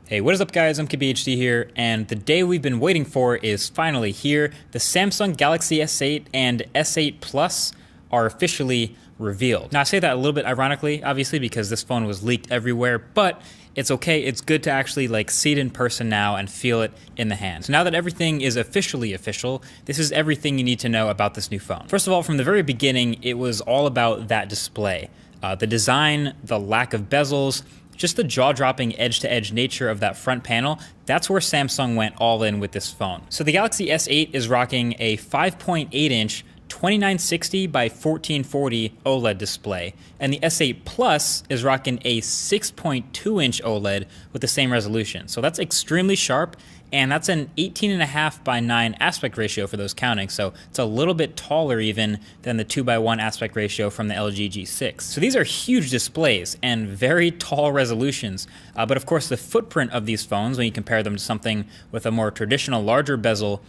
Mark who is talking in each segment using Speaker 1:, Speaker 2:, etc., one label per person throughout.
Speaker 1: Hey, what is up guys, I'm KBHD here, and the day we've been waiting for is finally here. The Samsung Galaxy S8 and S8 Plus are officially revealed. Now I say that a little bit ironically, obviously, because this phone was leaked everywhere, but it's okay, it's good to actually see it in person now and feel it in the hand. So now that everything is officially official, this is everything you need to know about this new phone. First of all, from the very beginning, it was all about that display. The design, the lack of bezels, just the jaw-dropping edge-to-edge nature of that front panel, that's where Samsung went all in with this phone. So the Galaxy S8 is rocking a 5.8-inch 2960 by 1440 OLED display, and the S8 Plus is rocking a 6.2-inch OLED with the same resolution. So that's extremely sharp, and that's an 18.5 by 9 aspect ratio for those counting, so it's a little bit taller even than the 2:1 aspect ratio from the LG G6. So these are huge displays and very tall resolutions, but of course the footprint of these phones, when you compare them to something with a more traditional larger bezel,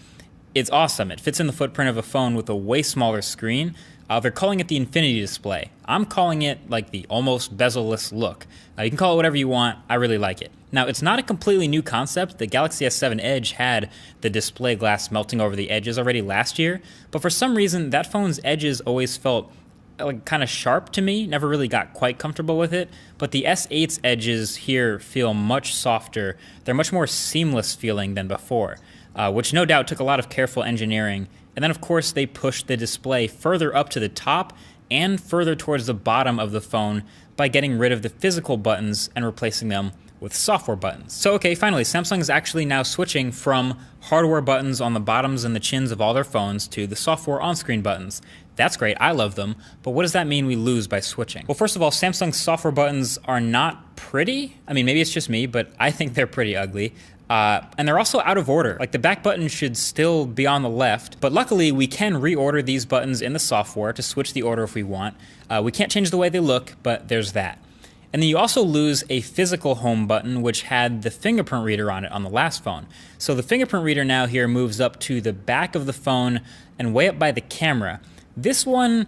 Speaker 1: it's awesome. It fits in the footprint of a phone with a way smaller screen. They're calling it the Infinity display. I'm calling it like the almost bezel-less look. You can call it whatever you want, I really like it. Now, it's not a completely new concept. The Galaxy S7 Edge had the display glass melting over the edges already last year, but for some reason, that phone's edges always felt kind of sharp to me, never really got quite comfortable with it, but the S8's edges here feel much softer. They're much more seamless feeling than before, which no doubt took a lot of careful engineering. And then of course they pushed the display further up to the top and further towards the bottom of the phone by getting rid of the physical buttons and replacing them with software buttons. So okay, finally, Samsung is actually now switching from hardware buttons on the bottoms and the chins of all their phones to the software on-screen buttons. That's great, I love them, but what does that mean we lose by switching? Well, first of all, Samsung's software buttons are not pretty. I mean, maybe it's just me, but I think they're pretty ugly. And they're also out of order. Like the back button should still be on the left, but luckily we can reorder these buttons in the software to switch the order if we want. We can't change the way they look, but there's that. And then you also lose a physical home button which had the fingerprint reader on it on the last phone. So the fingerprint reader now here moves up to the back of the phone and way up by the camera. This one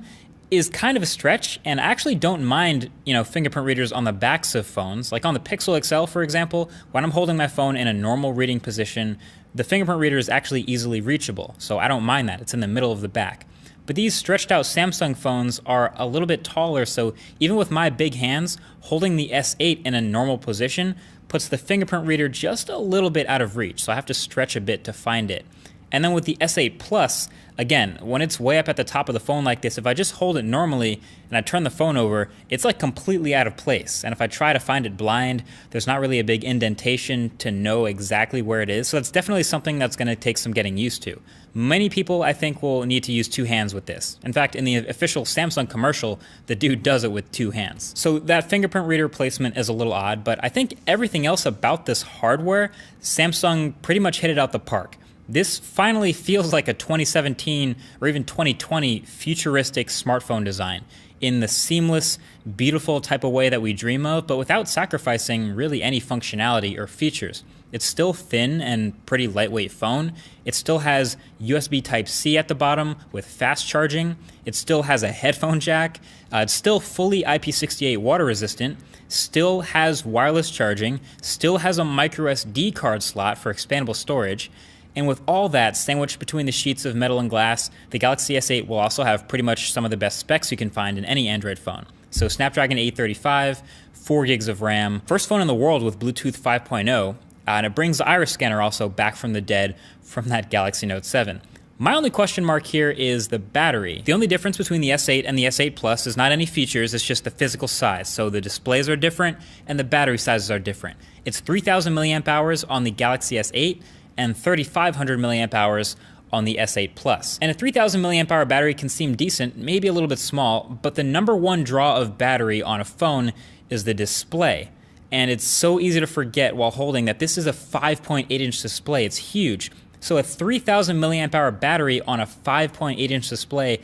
Speaker 1: is kind of a stretch, and I actually don't mind, fingerprint readers on the backs of phones. Like on the Pixel XL, for example, when I'm holding my phone in a normal reading position, the fingerprint reader is actually easily reachable, so I don't mind that. It's in the middle of the back. But these stretched out Samsung phones are a little bit taller, so even with my big hands, holding the S8 in a normal position puts the fingerprint reader just a little bit out of reach, so I have to stretch a bit to find it. And then with the S8 Plus, again, when it's way up at the top of the phone like this, if I just hold it normally and I turn the phone over, it's like completely out of place. And if I try to find it blind, there's not really a big indentation to know exactly where it is. So that's definitely something that's going to take some getting used to. Many people, I think, will need to use two hands with this. In fact, in the official Samsung commercial, the dude does it with two hands. So that fingerprint reader placement is a little odd, but I think everything else about this hardware, Samsung pretty much hit it out the park. This finally feels like a 2017 or even 2020 futuristic smartphone design in the seamless, beautiful type of way that we dream of, but without sacrificing really any functionality or features. It's still thin and pretty lightweight phone. It still has USB Type-C at the bottom with fast charging. It still has a headphone jack. It's still fully IP68 water resistant, still has wireless charging, still has a micro SD card slot for expandable storage. And with all that sandwiched between the sheets of metal and glass, the Galaxy S8 will also have pretty much some of the best specs you can find in any Android phone. So Snapdragon 835, 4 gigs of RAM, first phone in the world with Bluetooth 5.0, and it brings the iris scanner also back from the dead from that Galaxy Note 7. My only question mark here is the battery. The only difference between the S8 and the S8 Plus is not any features, it's just the physical size. So the displays are different and the battery sizes are different. It's 3,000 milliamp hours on the Galaxy S8 and 3,500 milliamp hours on the S8 Plus. And a 3,000 milliamp hour battery can seem decent, maybe a little bit small, but the number one draw of battery on a phone is the display. And it's so easy to forget while holding that this is a 5.8-inch display. It's huge. So a 3,000 milliamp hour battery on a 5.8-inch display,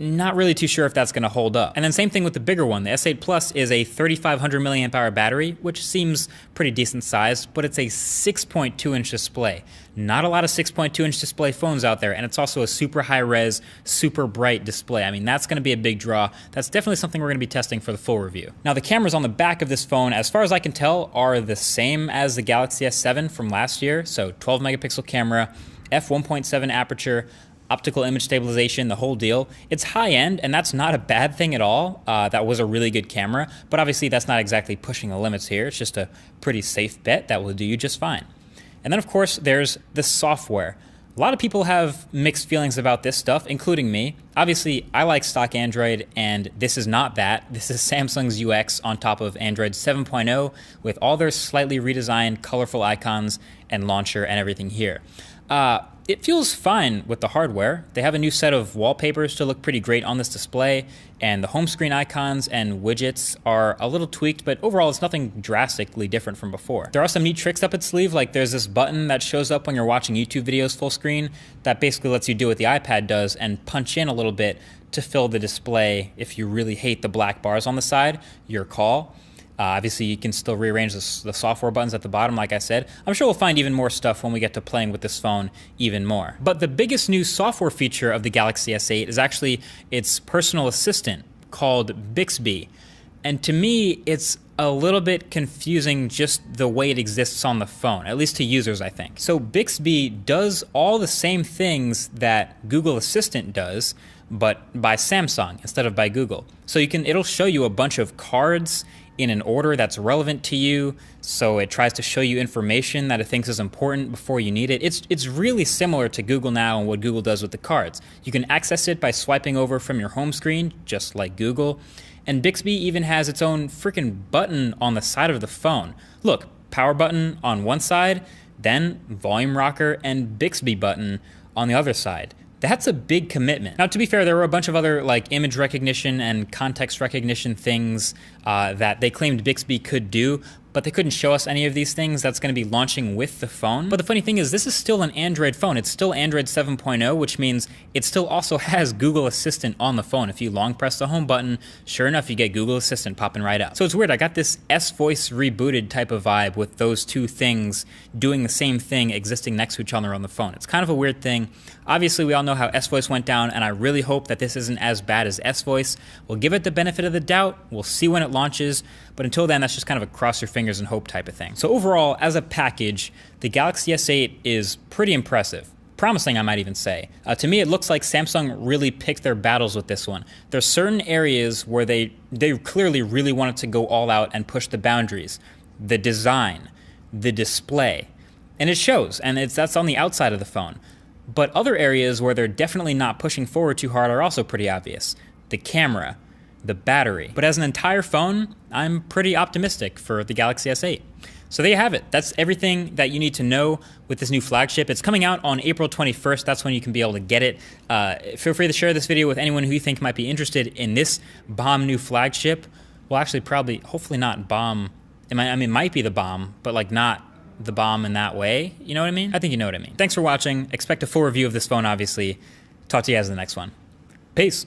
Speaker 1: not really too sure if that's going to hold up. And then same thing with the bigger one. The S8 Plus is a 3500 milliamp hour battery, which seems pretty decent sized, but it's a 6.2 inch display. Not a lot of 6.2 inch display phones out there, and it's also a super high res, super bright display. I mean, that's going to be a big draw. That's definitely something we're going to be testing for the full review. Now, the cameras on the back of this phone, as far as I can tell, are the same as the Galaxy S7 from last year. So 12 megapixel camera, f1.7 aperture, optical image stabilization, the whole deal. It's high end, and that's not a bad thing at all. That was a really good camera, but obviously that's not exactly pushing the limits here. It's just a pretty safe bet that will do you just fine. And then of course there's the software. A lot of people have mixed feelings about this stuff, including me. Obviously, I like stock Android, and this is not that. This is Samsung's UX on top of Android 7.0 with all their slightly redesigned, colorful icons and launcher and everything here. It feels fine with the hardware. They have a new set of wallpapers to look pretty great on this display, and the home screen icons and widgets are a little tweaked, but overall it's nothing drastically different from before. There are some neat tricks up its sleeve, like there's this button that shows up when you're watching YouTube videos full screen that basically lets you do what the iPad does and punch in a little bit to fill the display if you really hate the black bars on the side, your call. Obviously, you can still rearrange the software buttons at the bottom, like I said. I'm sure we'll find even more stuff when we get to playing with this phone even more. But the biggest new software feature of the Galaxy S8 is actually its personal assistant called Bixby. And to me, it's a little bit confusing just the way it exists on the phone, at least to users, I think. So Bixby does all the same things that Google Assistant does, but by Samsung instead of by Google. So it'll show you a bunch of cards in an order that's relevant to you, so it tries to show you information that it thinks is important before you need it. It's really similar to Google Now and what Google does with the cards. You can access it by swiping over from your home screen, just like Google, and Bixby even has its own freaking button on the side of the phone. Look, power button on one side, then volume rocker and Bixby button on the other side. That's a big commitment. Now, to be fair, there were a bunch of other like image recognition and context recognition things that they claimed Bixby could do, but they couldn't show us any of these things. That's going to be launching with the phone. But the funny thing is, this is still an Android phone. It's still Android 7.0, which means it still also has Google Assistant on the phone. If you long press the home button, sure enough, you get Google Assistant popping right up. So it's weird. I got this S-Voice rebooted type of vibe with those two things doing the same thing existing next to each other on the phone. It's kind of a weird thing. Obviously, we all know how S-Voice went down, and I really hope that this isn't as bad as S-Voice. We'll give it the benefit of the doubt. We'll see when it launches, but until then, that's just kind of a cross your fingers and hope type of thing. So overall, as a package, the Galaxy S8 is pretty impressive. Promising, I might even say. To me, it looks like Samsung really picked their battles with this one. There's certain areas where they clearly really wanted to go all out and push the boundaries. The design, the display, and it shows, and that's on the outside of the phone. But other areas where they're definitely not pushing forward too hard are also pretty obvious. The camera, the battery. But as an entire phone, I'm pretty optimistic for the Galaxy S8. So there you have it. That's everything that you need to know with this new flagship. It's coming out on April 21st. That's when you can be able to get it. Feel free to share this video with anyone who you think might be interested in this bomb new flagship. Well, actually, probably, hopefully not bomb. I mean, it might be the bomb, but like not the bomb in that way. You know what I mean? I think you know what I mean. Thanks for watching. Expect a full review of this phone, obviously. Talk to you guys in the next one. Peace.